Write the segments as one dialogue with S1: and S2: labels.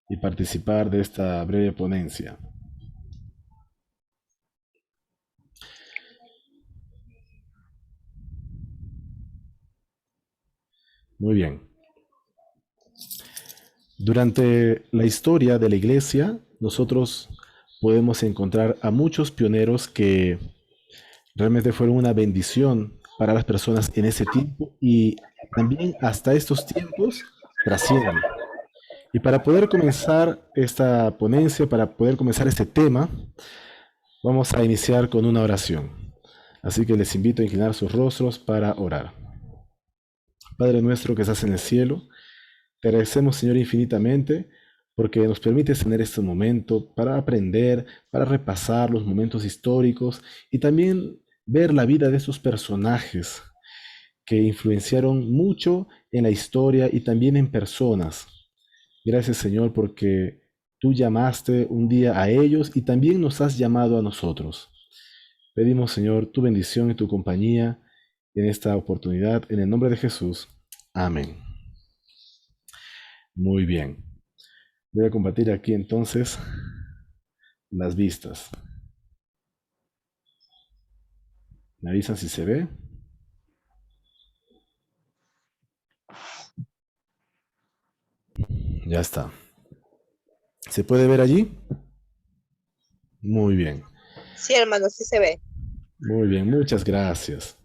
S1: y participar de esta breve ponencia. Muy bien. Durante la historia de la Iglesia, nosotros podemos encontrar a muchos pioneros que realmente fueron una bendición para las personas en ese tiempo y también hasta estos tiempos trascienden. Y para poder comenzar esta ponencia, para poder comenzar este tema, vamos a iniciar con una oración. Así que les invito a inclinar sus rostros para orar. Padre nuestro que estás en el cielo, te agradecemos, Señor, infinitamente porque nos permites tener este momento para aprender, para repasar los momentos históricos y también ver la vida de estos personajes que influenciaron mucho en la historia y también en personas. Gracias, Señor, porque tú llamaste un día a ellos y también nos has llamado a nosotros. Pedimos, Señor, tu bendición y tu compañía en esta oportunidad, en el nombre de Jesús. Amén. Muy bien. Voy a compartir aquí entonces las vistas. ¿Me avisan si se ve? Ya está. ¿Se puede ver allí? Muy bien.
S2: Sí, hermano, sí se ve.
S1: Muy bien, muchas gracias.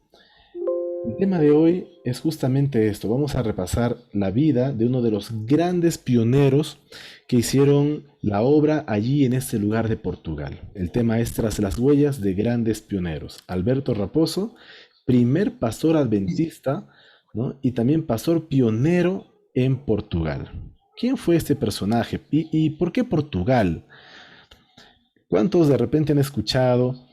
S1: El tema de hoy es justamente esto. Vamos a repasar la vida de uno de los grandes pioneros que hicieron la obra allí en este lugar de Portugal. El tema es Tras las huellas de grandes pioneros. Alberto Raposo, primer pastor adventista, ¿no? Y también pastor pionero en Portugal. ¿Quién fue este personaje? ¿Y por qué Portugal? ¿Cuántos de repente han escuchado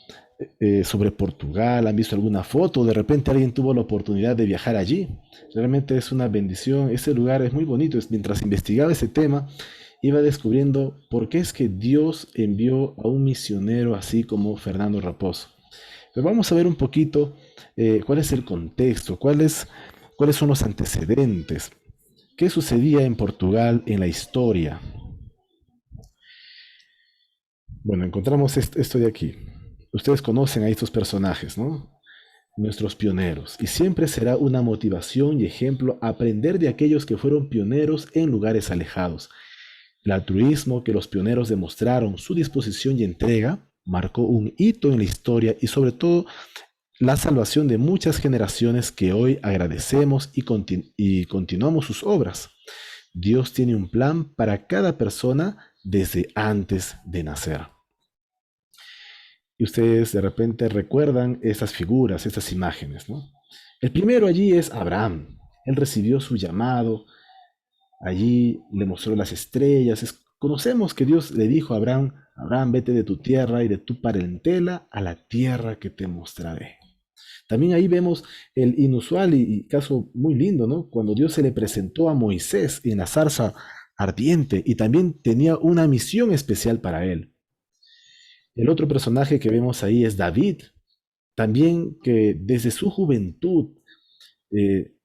S1: sobre Portugal? ¿Han visto alguna foto? ¿De repente alguien tuvo la oportunidad de viajar allí? Realmente es una bendición. Ese lugar es muy bonito. Mientras investigaba ese tema, iba descubriendo por qué es que Dios envió a un misionero así como Fernando Raposo. Pero vamos a ver un poquito cuál es el contexto, cuáles son los antecedentes, qué sucedía en Portugal en la historia. Bueno, encontramos esto de aquí. Ustedes conocen a estos personajes, ¿no? Nuestros pioneros. Y siempre será una motivación y ejemplo aprender de aquellos que fueron pioneros en lugares alejados. El altruismo que los pioneros demostraron, su disposición y entrega, marcó un hito en la historia y sobre todo la salvación de muchas generaciones que hoy agradecemos y continuamos sus obras. Dios tiene un plan para cada persona desde antes de nacer. Y ustedes de repente recuerdan esas figuras, esas imágenes, ¿no? El primero allí es Abraham. Él recibió su llamado, allí le mostró las estrellas. Conocemos que Dios le dijo a Abraham, Abraham, vete de tu tierra y de tu parentela a la tierra que te mostraré. También ahí vemos el inusual y caso muy lindo, ¿no? Cuando Dios se le presentó a Moisés en la zarza ardiente y también tenía una misión especial para él. El otro personaje que vemos ahí es David, también que desde su juventud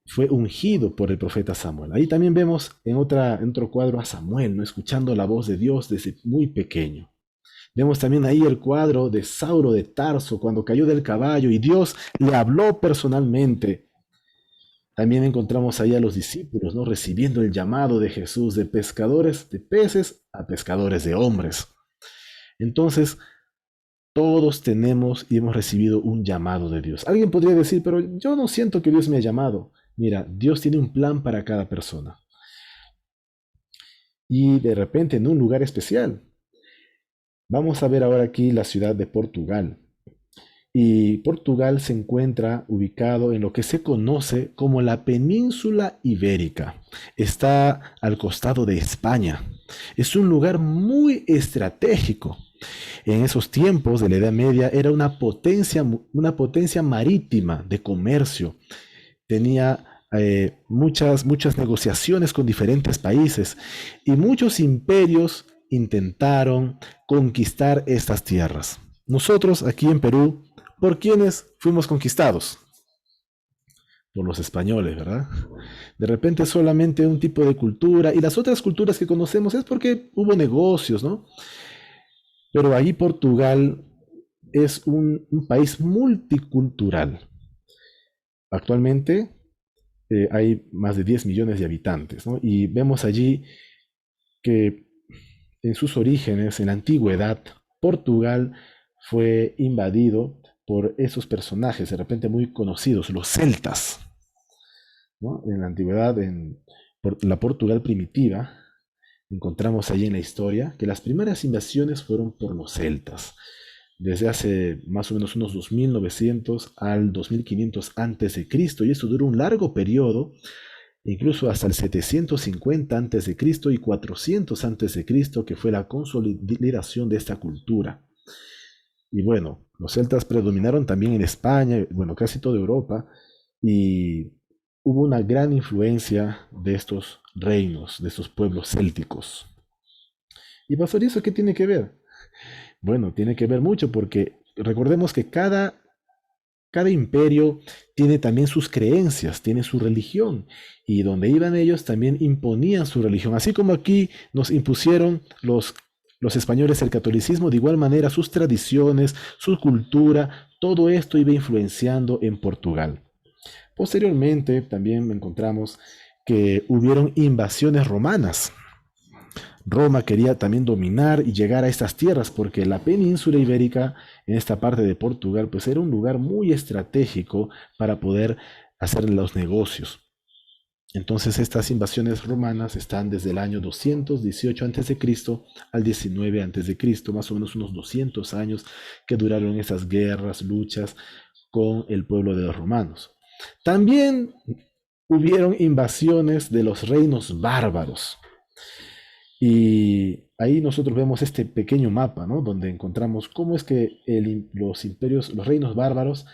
S1: fue ungido por el profeta Samuel. Ahí también vemos en otro cuadro a Samuel, ¿no? Escuchando la voz de Dios desde muy pequeño. Vemos también ahí el cuadro de Sauro de Tarso cuando cayó del caballo y Dios le habló personalmente. También encontramos ahí a los discípulos, ¿no? Recibiendo el llamado de Jesús de pescadores de peces a pescadores de hombres. Entonces, todos tenemos y hemos recibido un llamado de Dios. Alguien podría decir, pero yo no siento que Dios me ha llamado. Mira, Dios tiene un plan para cada persona. Y de repente en un lugar especial. Vamos a ver ahora aquí la ciudad de Portugal. Y Portugal se encuentra ubicado en lo que se conoce como la península ibérica. Está al costado de España. Es un lugar muy estratégico. En esos tiempos de la Edad Media era una potencia marítima de comercio. Tenía muchas negociaciones con diferentes países y muchos imperios intentaron conquistar estas tierras. Nosotros aquí en Perú, ¿por quiénes fuimos conquistados? por los españoles, ¿verdad? De repente solamente un tipo de cultura y las otras culturas que conocemos es porque hubo negocios, ¿no? Pero ahí Portugal es un país multicultural. Actualmente hay más de 10 millones de habitantes, ¿no? Y vemos allí que en sus orígenes, en la antigüedad, Portugal fue invadido por esos personajes de repente muy conocidos, los celtas, ¿no? En la antigüedad, la Portugal primitiva, encontramos allí en la historia que las primeras invasiones fueron por los celtas, desde hace más o menos unos 2900 al 2500 antes de Cristo, y eso duró un largo periodo, incluso hasta el 750 antes de Cristo y 400 antes de Cristo, que fue la consolidación de esta cultura. Y bueno, los celtas predominaron también en España, bueno, casi toda Europa, y hubo una gran influencia de estos reinos, de estos pueblos célticos. ¿Y pastor, ¿y eso qué tiene que ver? Bueno, tiene que ver mucho porque recordemos que cada imperio tiene también sus creencias, tiene su religión, y donde iban ellos también imponían su religión. Así como aquí nos impusieron los españoles el catolicismo, de igual manera sus tradiciones, su cultura, todo esto iba influenciando en Portugal. Posteriormente también encontramos que hubieron invasiones romanas. Roma quería también dominar y llegar a estas tierras porque la península ibérica, en esta parte de Portugal, pues era un lugar muy estratégico para poder hacer los negocios. Entonces estas invasiones romanas están desde el año 218 a.C. al 19 a.C., más o menos unos 200 años que duraron esas guerras, luchas con el pueblo de los romanos. También hubieron invasiones de los reinos bárbaros. Y ahí nosotros vemos este pequeño mapa, ¿no? Donde encontramos cómo es que los imperios, los reinos bárbaros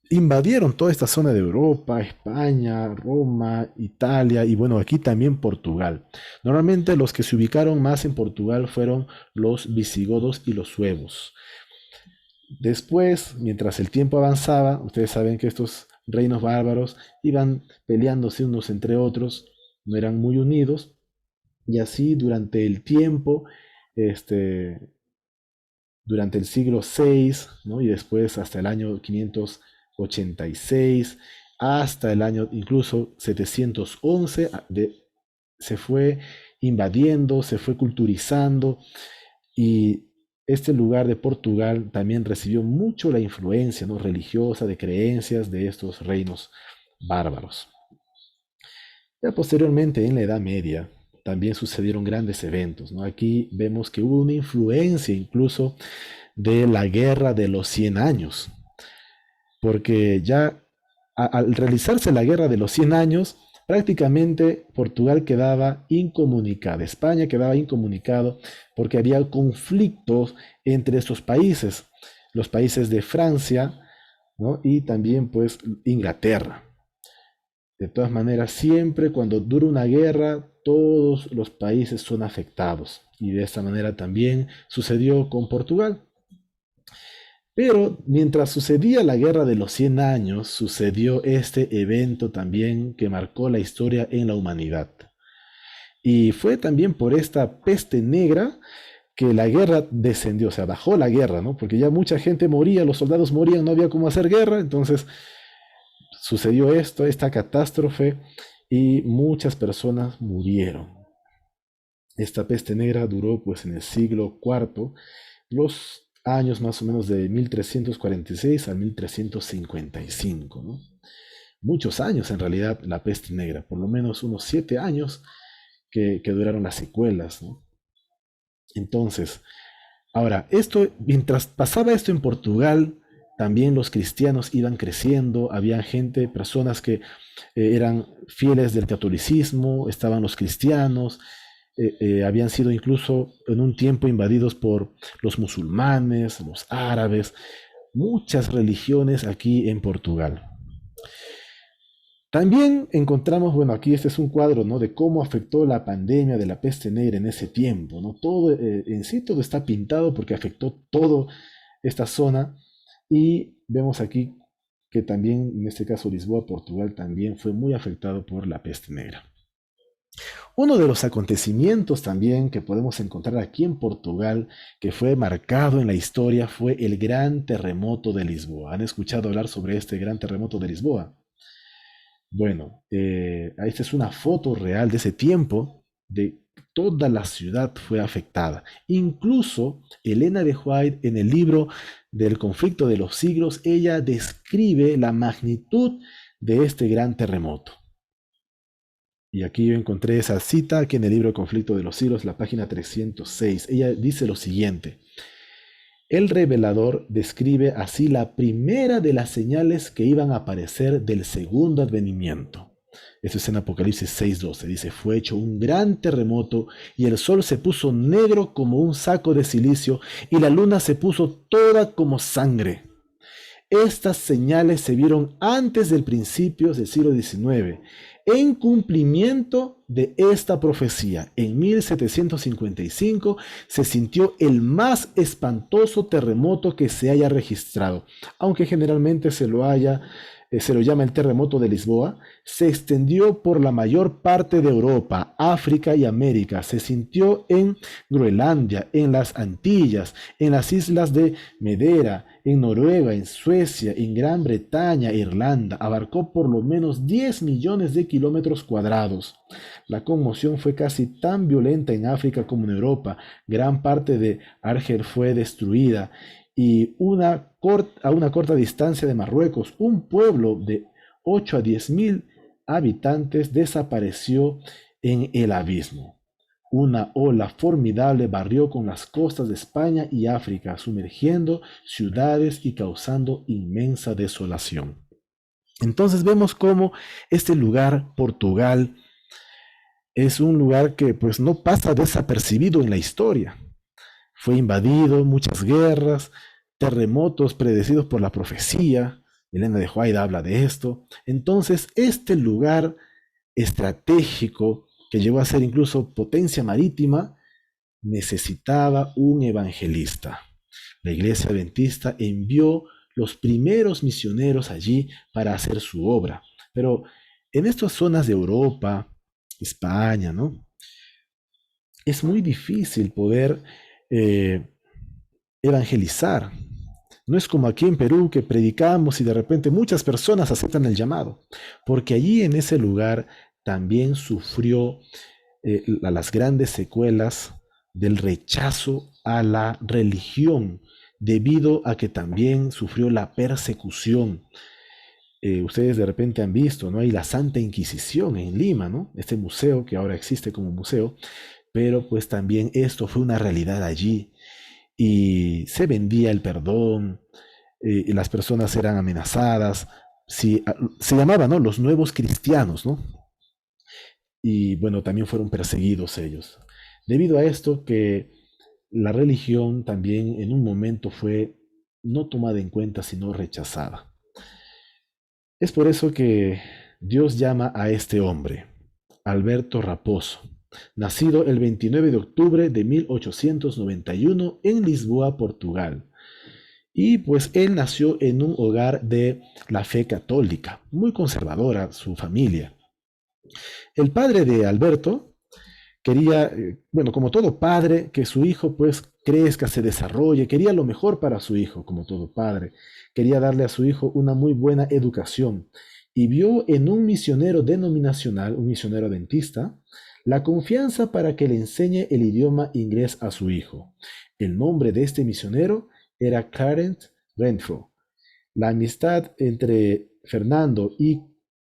S1: invadieron toda esta zona de Europa, España, Roma, Italia y bueno, aquí también Portugal. Normalmente los que se ubicaron más en Portugal fueron los visigodos y los suevos. Después, mientras el tiempo avanzaba, ustedes saben que estos reinos bárbaros iban peleándose unos entre otros, no eran muy unidos, y así durante el tiempo, este, durante el siglo VI, ¿no? Y después hasta el año 586, hasta el año incluso 711, se fue invadiendo, se fue culturizando, y este lugar de Portugal también recibió mucho la influencia, ¿no? religiosa, de creencias de estos reinos bárbaros. Ya posteriormente, en la Edad Media, también sucedieron grandes eventos, ¿no? Aquí vemos que hubo una influencia incluso de la Guerra de los 100 años, porque ya al realizarse la Guerra de los 100 años, prácticamente Portugal quedaba incomunicada, España quedaba incomunicado porque había conflictos entre estos países, los países de Francia, ¿no? Y también pues Inglaterra. De todas maneras, siempre cuando dura una guerra, todos los países son afectados. Y de esta manera también sucedió con Portugal. Pero mientras sucedía la Guerra de los 100 años, sucedió este evento también que marcó la historia en la humanidad. Y fue también por esta peste negra que la guerra descendió, o sea, bajó la guerra, ¿no? Porque ya mucha gente moría, los soldados morían, no había cómo hacer guerra, entonces sucedió esto, esta catástrofe, y muchas personas murieron. Esta peste negra duró pues en el siglo IV, los años más o menos de 1346 a 1355, ¿no? Muchos años en realidad la peste negra, por lo menos unos 7 años que duraron las secuelas, ¿no? Entonces, ahora, mientras pasaba esto en Portugal, también los cristianos iban creciendo, había gente, personas que eran fieles del catolicismo, estaban los cristianos, habían sido incluso en un tiempo invadidos por los musulmanes, los árabes, muchas religiones aquí en Portugal. También encontramos, bueno, aquí este es un cuadro, ¿no? De cómo afectó la pandemia de la peste negra en ese tiempo, ¿no? Todo, en sí todo está pintado porque afectó toda esta zona, y vemos aquí que también, en este caso Lisboa, Portugal, también fue muy afectado por la peste negra. Uno de los acontecimientos también que podemos encontrar aquí en Portugal, que fue marcado en la historia, fue el Gran Terremoto de Lisboa. ¿Han escuchado hablar sobre este Gran Terremoto de Lisboa? Bueno, esta es una foto real de ese tiempo, de toda la ciudad fue afectada. Incluso Elena de White, en el libro del conflicto de los siglos, ella describe la magnitud de este gran terremoto. Y aquí yo encontré esa cita aquí en el libro Conflicto de los Siglos, la página 306. Ella dice lo siguiente: el revelador describe así la primera de las señales que iban a aparecer del segundo advenimiento. Eso es en Apocalipsis 6:12. Dice: fue hecho un gran terremoto y el sol se puso negro como un saco de silicio y la luna se puso toda como sangre. Estas señales se vieron antes del principio del siglo XIX, en cumplimiento de esta profecía. En 1755 se sintió el más espantoso terremoto que se haya registrado, aunque generalmente se lo llama el terremoto de Lisboa. Se extendió por la mayor parte de Europa, África y América. Se sintió en Groenlandia, en las Antillas, en las islas de Madeira, en Noruega, en Suecia, en Gran Bretaña, Irlanda. Abarcó por lo menos 10 millones de kilómetros cuadrados. La conmoción fue casi tan violenta en África como en Europa. Gran parte de Argel fue destruida y a una corta distancia de Marruecos, un pueblo de 8 a 10 mil habitantes desapareció en el abismo. Una ola formidable barrió con las costas de España y África, sumergiendo ciudades y causando inmensa desolación. Entonces vemos cómo este lugar, Portugal, es un lugar que pues no pasa desapercibido en la historia. Fue invadido, muchas guerras, terremotos predecidos por la profecía. Elena de White habla de esto. Entonces, este lugar estratégico, que llegó a ser incluso potencia marítima, necesitaba un evangelista. La iglesia adventista envió los primeros misioneros allí para hacer su obra. Pero en estas zonas de Europa, España, ¿no? Es muy difícil poder eh, evangelizar. No es como aquí en Perú que predicamos y de repente muchas personas aceptan el llamado, porque allí en ese lugar también sufrió las grandes secuelas del rechazo a la religión, debido a que también sufrió la persecución. Ustedes de repente han visto, ¿no? Hay la Santa Inquisición en Lima, ¿no? Este museo que ahora existe como museo, pero pues también esto fue una realidad allí y se vendía el perdón, y las personas eran amenazadas, se llamaban, ¿no?, los nuevos cristianos, ¿no? Y bueno, también fueron perseguidos ellos. Debido a esto que la religión también en un momento fue no tomada en cuenta, sino rechazada. Es por eso que Dios llama a este hombre, Alberto Raposo, nacido el 29 de octubre de 1891 en Lisboa, Portugal. Y pues él nació en un hogar de la fe católica, muy conservadora su familia. El padre de Alberto quería, bueno, como todo padre, que su hijo pues crezca, se desarrolle, quería lo mejor para su hijo, como todo padre. Quería darle a su hijo una muy buena educación y vio en un misionero denominacional, un misionero adventista, la confianza para que le enseñe el idioma inglés a su hijo. El nombre de este misionero era Clarence Renfrew. La amistad entre Fernando y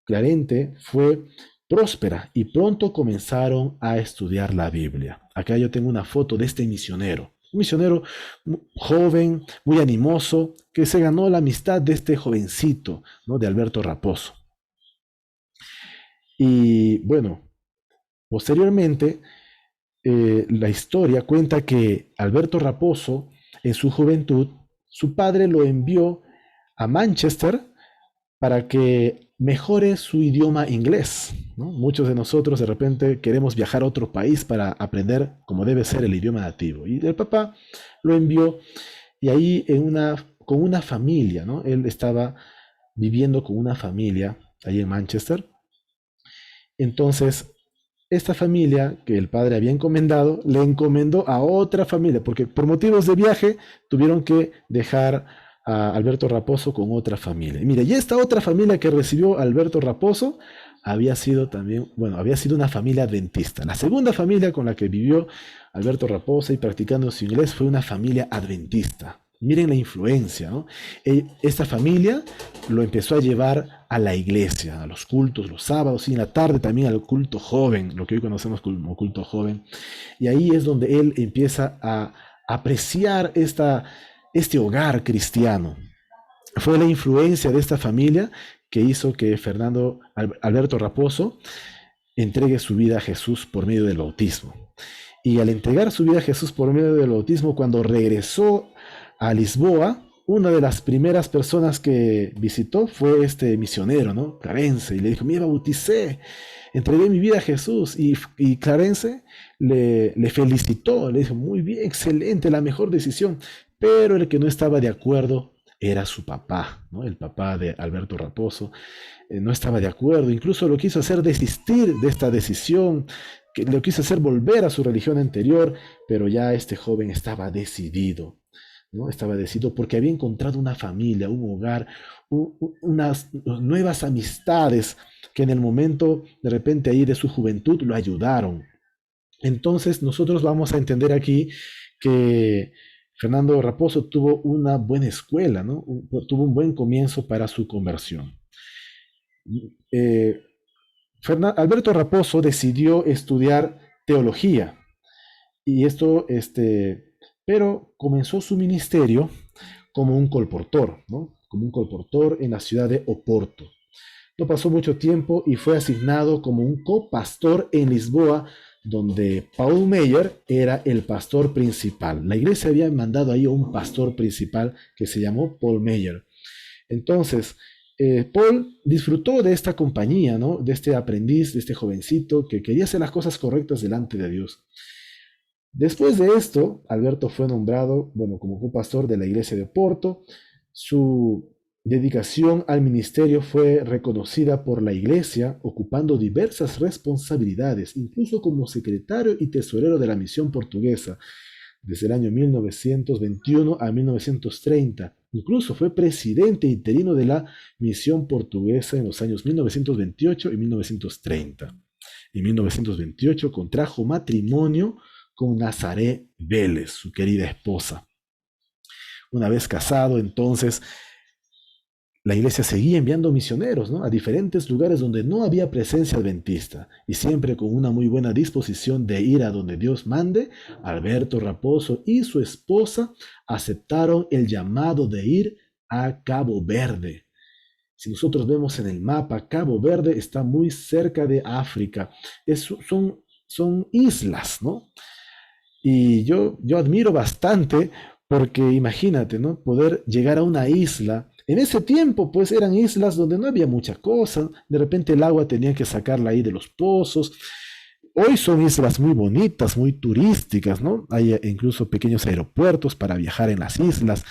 S1: Clarente fue próspera y pronto comenzaron a estudiar la Biblia. Acá yo tengo una foto de este misionero, un misionero joven, muy animoso, que se ganó la amistad de este jovencito, ¿no?, de Alberto Raposo. Y bueno, posteriormente, la historia cuenta que Alberto Raposo, en su juventud, su padre lo envió a Manchester para que mejore su idioma inglés, ¿no? Muchos de nosotros de repente queremos viajar a otro país para aprender como debe ser el idioma nativo. Y el papá lo envió y ahí con una familia, ¿no? Él estaba viviendo con una familia ahí en Manchester. Entonces, esta familia que el padre había encomendado, le encomendó a otra familia, porque por motivos de viaje tuvieron que dejar a Alberto Raposo con otra familia. Y mire, y esta otra familia que recibió a Alberto Raposo había sido también, bueno, había sido una familia adventista. La segunda familia con la que vivió Alberto Raposo y practicando su inglés fue una familia adventista. Miren la influencia, ¿no? Esta familia lo empezó a llevar a la iglesia, a los cultos, los sábados y en la tarde también al culto joven, lo que hoy conocemos como culto joven. Y ahí es donde él empieza a apreciar este hogar cristiano. Fue la influencia de esta familia que hizo que Alberto Raposo entregue su vida a Jesús por medio del bautismo. Y al entregar su vida a Jesús por medio del bautismo, cuando regresó a Lisboa, una de las primeras personas que visitó fue este misionero, ¿no? Clarence, y le dijo, mira, bauticé, entregué mi vida a Jesús, y Clarence le felicitó, le dijo, muy bien, excelente, la mejor decisión, pero el que no estaba de acuerdo era su papá, ¿no? El papá de Alberto Raposo, no estaba de acuerdo, incluso lo quiso hacer desistir de esta decisión, que lo quiso hacer volver a su religión anterior, pero ya este joven estaba decidido, ¿no? Estaba decidido porque había encontrado una familia, un hogar, unas nuevas amistades que en el momento de repente ahí de su juventud lo ayudaron. Entonces nosotros vamos a entender aquí que Fernando Raposo tuvo una buena escuela, ¿no? Tuvo un buen comienzo para su conversión. Eh, Alberto Raposo decidió estudiar teología y pero comenzó su ministerio como un colportor, ¿no? Como un colportor en la ciudad de Oporto. No pasó mucho tiempo y fue asignado como un copastor en Lisboa, donde Paul Meyer era el pastor principal. La iglesia había mandado ahí a un pastor principal que se llamó Paul Meyer. Entonces, Paul disfrutó de esta compañía, ¿no? De este aprendiz, de este jovencito que quería hacer las cosas correctas delante de Dios. Después de esto, Alberto fue nombrado, bueno, como copastor de la iglesia de Oporto. Su dedicación al ministerio fue reconocida por la iglesia, ocupando diversas responsabilidades, incluso como secretario y tesorero de la misión portuguesa, desde el año 1921 a 1930. Incluso fue presidente interino de la misión portuguesa en los años 1928 y 1930. En 1928 contrajo matrimonio con Nazaré Vélez, su querida esposa. Una vez casado, entonces, la iglesia seguía enviando misioneros, ¿no? A diferentes lugares donde no había presencia adventista, y siempre con una muy buena disposición de ir a donde Dios mande. Alberto Raposo y su esposa aceptaron el llamado de ir a Cabo Verde. Si nosotros vemos en el mapa, Cabo Verde está muy cerca de África. Son islas, ¿no? Y yo admiro bastante porque imagínate, ¿no? Poder llegar a una isla. En ese tiempo, pues eran islas donde no había mucha cosa. De repente el agua tenían que sacarla ahí de los pozos. Hoy son islas muy bonitas, muy turísticas, ¿no? Hay incluso pequeños aeropuertos para viajar en las islas.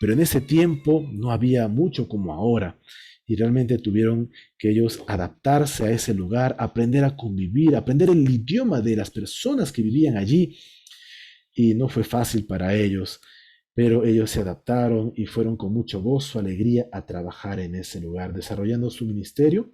S1: Pero en ese tiempo no había mucho como ahora. Y realmente tuvieron que ellos adaptarse a ese lugar, aprender a convivir, aprender el idioma de las personas que vivían allí. Y no fue fácil para ellos, pero ellos se adaptaron y fueron con mucho gozo, alegría a trabajar en ese lugar, desarrollando su ministerio,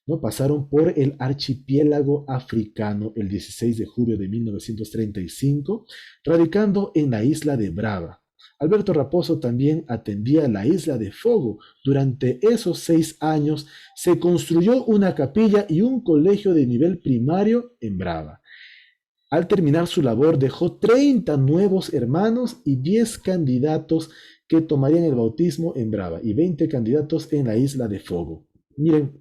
S1: ¿no? Pasaron por el archipiélago africano el 16 de julio de 1935, radicando en la isla de Brava. Alberto Raposo también atendía la isla de Fogo. Durante esos 6 años se construyó una capilla y un colegio de nivel primario en Brava. Al terminar su labor dejó 30 nuevos hermanos y 10 candidatos que tomarían el bautismo en Brava y 20 candidatos en la isla de Fogo. Miren,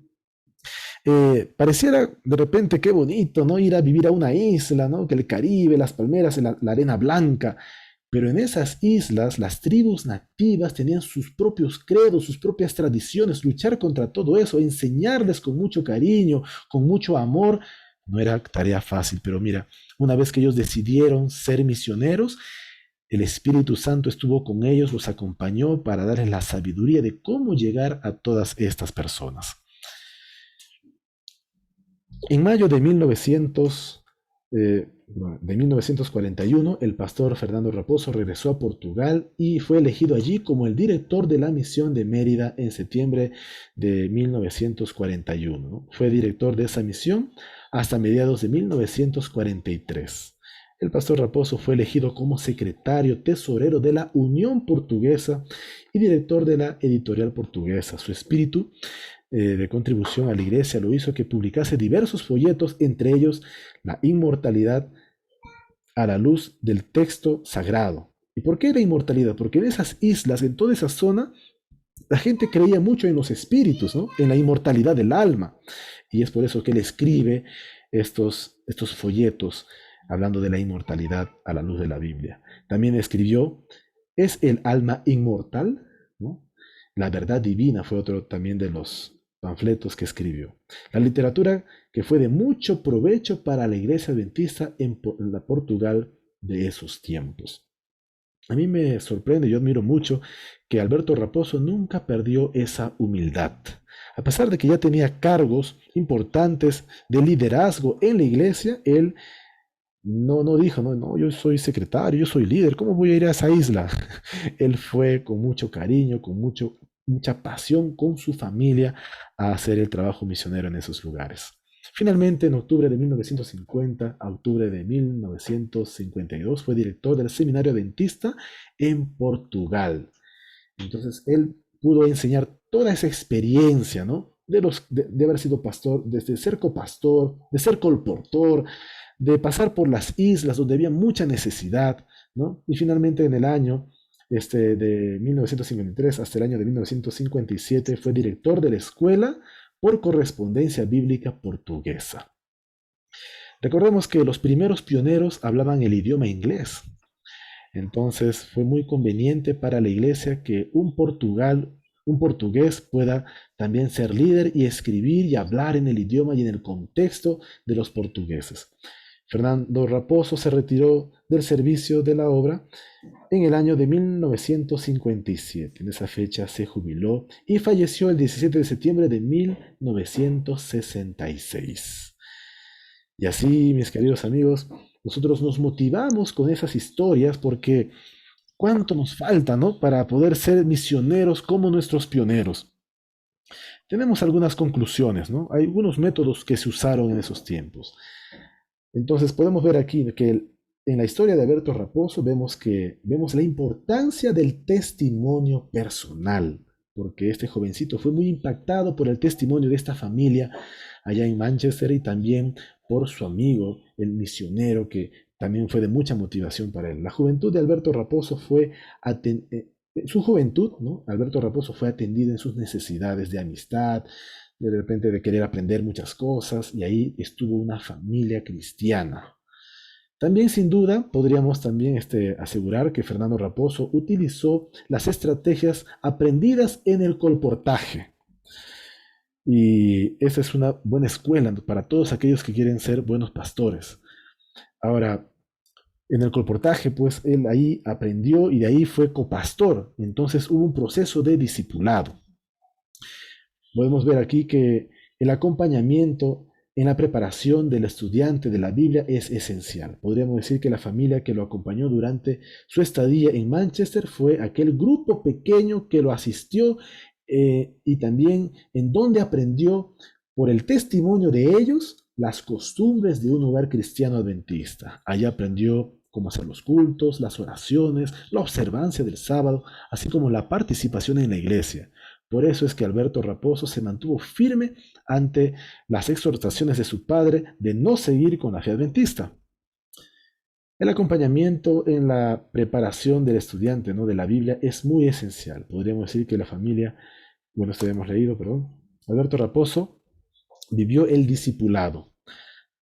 S1: pareciera de repente qué bonito, ¿no? Ir a vivir a una isla, ¿no? Que el Caribe, las palmeras, la arena blanca. Pero en esas islas las tribus nativas tenían sus propios credos, sus propias tradiciones. Luchar contra todo eso, enseñarles con mucho cariño, con mucho amor, no era tarea fácil. Pero mira, una vez que ellos decidieron ser misioneros, El Espíritu Santo estuvo con ellos, los acompañó para darles la sabiduría de cómo llegar a todas estas personas. En mayo de 1941, el pastor Fernando Raposo regresó a Portugal y fue elegido allí como el director de la misión de Mérida en septiembre de 1941, ¿no? Fue director de esa misión hasta mediados de 1943. El pastor Raposo fue elegido como secretario tesorero de la Unión Portuguesa y director de la editorial portuguesa. Su espíritu de contribución a la iglesia lo hizo que publicase diversos folletos, entre ellos La inmortalidad a la luz del texto sagrado. ¿Y por qué la inmortalidad? Porque en esas islas, en toda esa zona, la gente creía mucho en los espíritus, ¿no? En la inmortalidad del alma. Y es por eso que él escribe estos folletos hablando de la inmortalidad a la luz de la Biblia. También escribió, ¿es el alma inmortal? ¿No? La verdad divina fue otro también de los panfletos que escribió. La literatura que fue de mucho provecho para la iglesia adventista en la Portugal de esos tiempos. A mí me sorprende, yo admiro mucho que Alberto Raposo nunca perdió esa humildad. A pesar de que ya tenía cargos importantes de liderazgo en la iglesia, él no dijo, no, yo soy secretario, yo soy líder, ¿cómo voy a ir a esa isla? Él fue con mucho cariño, con mucha pasión con su familia a hacer el trabajo misionero en esos lugares. Finalmente, en octubre de 1950 a octubre de 1952, fue director del Seminario Adventista en Portugal. Entonces, él pudo enseñar toda esa experiencia, ¿no? De haber sido pastor, desde ser copastor, de ser colportor, de pasar por las islas donde había mucha necesidad, ¿no? Y finalmente en el año de 1953 hasta el año de 1957 fue director de la Escuela por Correspondencia Bíblica Portuguesa. Recordemos que los primeros pioneros hablaban el idioma inglés. Entonces fue muy conveniente para la iglesia que un portugués pueda también ser líder y escribir y hablar en el idioma y en el contexto de los portugueses. Fernando Raposo se retiró del servicio de la obra en el año de 1957. En esa fecha se jubiló y falleció el 17 de septiembre de 1966. Y así, mis queridos amigos, nosotros nos motivamos con esas historias porque cuánto nos falta, ¿no? Para poder ser misioneros como nuestros pioneros. Tenemos algunas conclusiones, ¿no? Hay algunos métodos que se usaron en esos tiempos. Entonces podemos ver aquí que en la historia de Alberto Raposo vemos la importancia del testimonio personal, porque este jovencito fue muy impactado por el testimonio de esta familia allá en Manchester y también por su amigo, el misionero, que también fue de mucha motivación para él. La juventud de Alberto Raposo su juventud, ¿no? Alberto Raposo fue atendido en sus necesidades de amistad, de repente de querer aprender muchas cosas, y ahí estuvo una familia cristiana. También sin duda podríamos también asegurar que Fernando Raposo utilizó las estrategias aprendidas en el colportaje. Y esa es una buena escuela para todos aquellos que quieren ser buenos pastores. Ahora, en el colportaje, pues él ahí aprendió y de ahí fue copastor. Entonces hubo un proceso de discipulado. Podemos ver aquí que el acompañamiento en la preparación del estudiante de la Biblia es esencial. Podríamos decir que la familia que lo acompañó durante su estadía en Manchester fue aquel grupo pequeño que lo asistió y también en donde aprendió por el testimonio de ellos las costumbres de un hogar cristiano adventista. Allí aprendió cómo hacer los cultos, las oraciones, la observancia del sábado, así como la participación en la iglesia. Por eso es que Alberto Raposo se mantuvo firme ante las exhortaciones de su padre de no seguir con la fe adventista. El acompañamiento en la preparación del estudiante, ¿no?, de la Biblia es muy esencial. Podríamos decir que la familia, bueno, esto hemos leído, perdón, Alberto Raposo vivió el discipulado,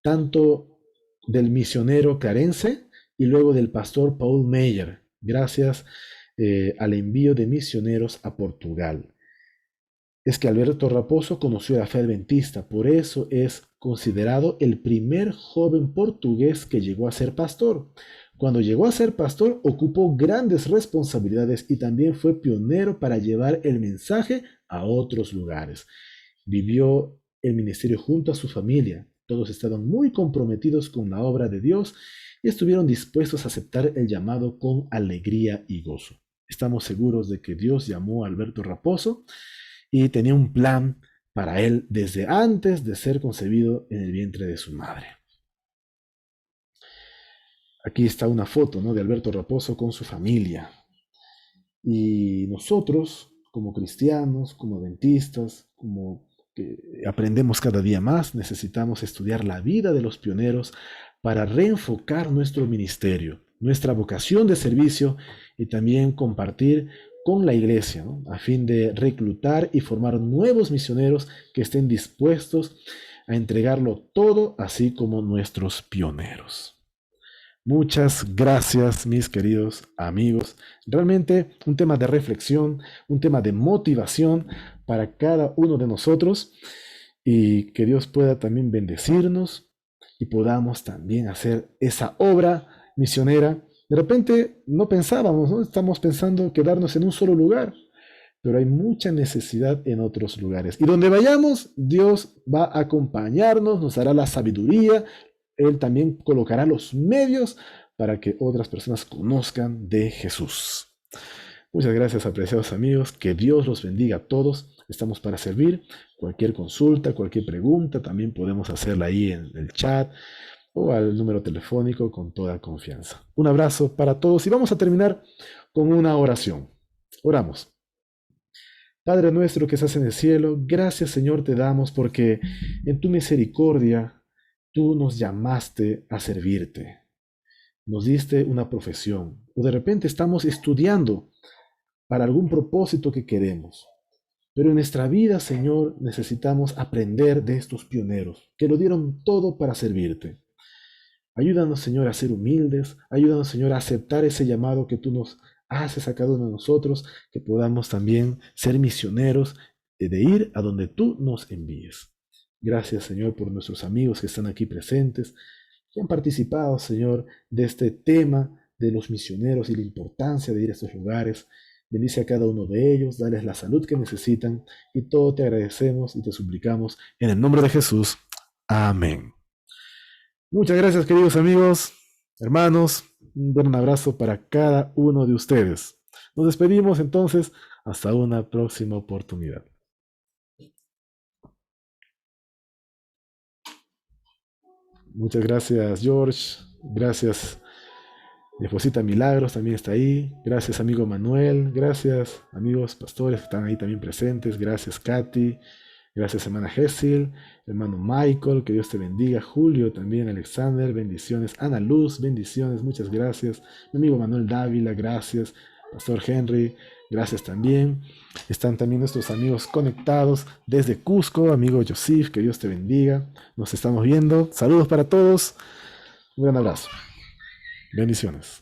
S1: tanto del misionero carense y luego del pastor Paul Meyer, gracias al envío de misioneros a Portugal. Es que Alberto Raposo conoció la fe adventista, por eso es considerado el primer joven portugués que llegó a ser pastor. Cuando llegó a ser pastor, ocupó grandes responsabilidades y también fue pionero para llevar el mensaje a otros lugares. Vivió el ministerio junto a su familia. Todos estaban muy comprometidos con la obra de Dios y estuvieron dispuestos a aceptar el llamado con alegría y gozo. Estamos seguros de que Dios llamó a Alberto Raposo y tenía un plan para él desde antes de ser concebido en el vientre de su madre. Aquí está una foto, ¿no?, de Alberto Raposo con su familia. Y nosotros, como cristianos, como adventistas, como que aprendemos cada día más, necesitamos estudiar la vida de los pioneros para reenfocar nuestro ministerio, nuestra vocación de servicio y también compartir con la iglesia, ¿no?, a fin de reclutar y formar nuevos misioneros que estén dispuestos a entregarlo todo, así como nuestros pioneros. Muchas gracias, mis queridos amigos. Realmente un tema de reflexión, un tema de motivación para cada uno de nosotros, y que Dios pueda también bendecirnos y podamos también hacer esa obra misionera. De repente no pensábamos, ¿no? Estamos pensando quedarnos en un solo lugar, pero hay mucha necesidad en otros lugares. Y donde vayamos, Dios va a acompañarnos, nos dará la sabiduría, Él también colocará los medios para que otras personas conozcan de Jesús. Muchas gracias, apreciados amigos. Que Dios los bendiga a todos. Estamos para servir. Cualquier consulta, cualquier pregunta, también podemos hacerla ahí en el chat o al número telefónico con toda confianza. Un abrazo para todos y vamos a terminar con una oración. Oramos. Padre nuestro que estás en el cielo, gracias, Señor, te damos porque en tu misericordia tú nos llamaste a servirte. Nos diste una profesión, o de repente estamos estudiando para algún propósito que queremos. Pero en nuestra vida, Señor, necesitamos aprender de estos pioneros que lo dieron todo para servirte. Ayúdanos, Señor, a ser humildes. Ayúdanos, Señor, a aceptar ese llamado que tú nos haces a cada uno de nosotros, que podamos también ser misioneros de ir a donde tú nos envíes. Gracias, Señor, por nuestros amigos que están aquí presentes, que han participado, Señor, de este tema de los misioneros y la importancia de ir a estos lugares. Bendice a cada uno de ellos, dales la salud que necesitan y todo te agradecemos y te suplicamos en el nombre de Jesús. Amén. Muchas gracias, queridos amigos, hermanos. Un buen abrazo para cada uno de ustedes. Nos despedimos entonces hasta una próxima oportunidad. Muchas gracias, George. Gracias, mi esposita Milagros también está ahí. Gracias, amigo Manuel. Gracias, amigos pastores que están ahí también presentes. Gracias, Katy. Gracias, hermana Gessil, hermano Michael, que Dios te bendiga. Julio también, Alexander, bendiciones. Ana Luz, bendiciones, muchas gracias. Mi amigo Manuel Dávila, gracias. Pastor Henry, gracias también. Están también nuestros amigos conectados desde Cusco, amigo Joseph, que Dios te bendiga. Nos estamos viendo. Saludos para todos. Un gran abrazo. Bendiciones.